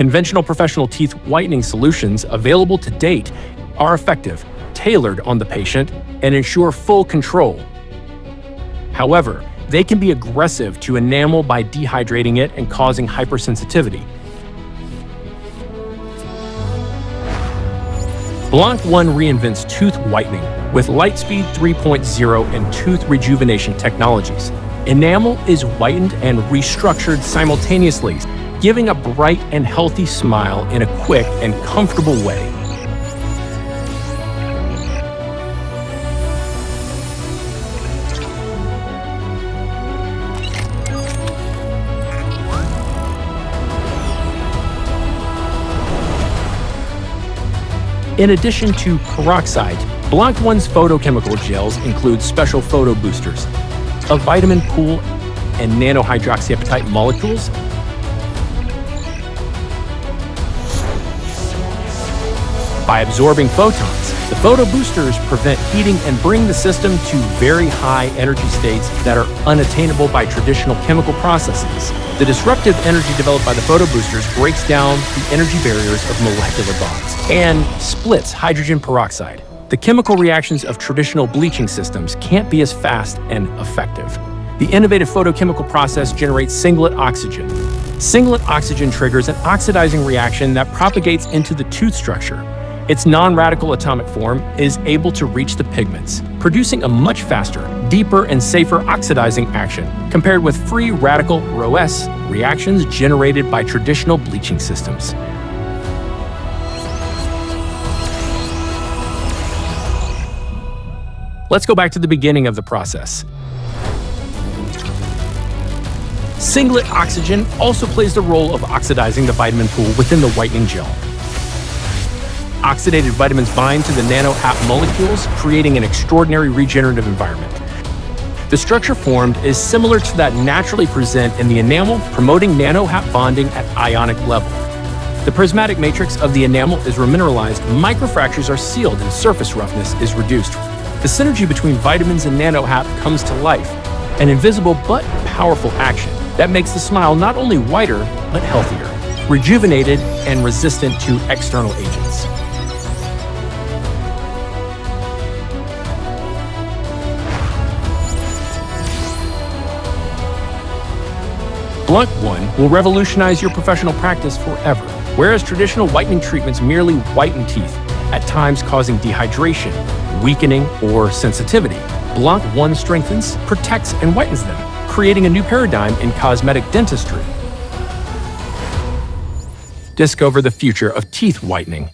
Conventional professional teeth whitening solutions available to date are effective, tailored on the patient, and ensure full control. However, they can be aggressive to enamel by dehydrating it and causing hypersensitivity. BlancOne reinvents tooth whitening with LightSpeed 3.0 and tooth rejuvenation technologies. Enamel is whitened and restructured simultaneously, giving a bright and healthy smile in a quick and comfortable way. In addition to peroxide, BlancOne's photochemical gels include special photo boosters, a vitamin pool, and nanohydroxyapatite molecules. By absorbing photons, the photo boosters prevent heating and bring the system to very high energy states that are unattainable by traditional chemical processes. The disruptive energy developed by the photo boosters breaks down the energy barriers of molecular bonds and splits hydrogen peroxide. The chemical reactions of traditional bleaching systems can't be as fast and effective. The innovative photochemical process generates singlet oxygen. Singlet oxygen triggers an oxidizing reaction that propagates into the tooth structure. Its non-radical atomic form is able to reach the pigments, producing a much faster, deeper, and safer oxidizing action compared with free radical ROS reactions generated by traditional bleaching systems. Let's go back to the beginning of the process. Singlet oxygen also plays the role of oxidizing the vitamin pool within the whitening gel. Oxidated vitamins bind to the nano-HAP molecules, creating an extraordinary regenerative environment. The structure formed is similar to that naturally present in the enamel, promoting nano-HAP bonding at ionic level. The prismatic matrix of the enamel is remineralized, microfractures are sealed, and surface roughness is reduced. The synergy between vitamins and nano-HAP comes to life, an invisible but powerful action that makes the smile not only whiter, but healthier, rejuvenated, and resistant to external agents. BlancOne will revolutionize your professional practice forever, whereas traditional whitening treatments merely whiten teeth, at times causing dehydration, weakening, or sensitivity. BlancOne strengthens, protects, and whitens them, creating a new paradigm in cosmetic dentistry. Discover the future of teeth whitening.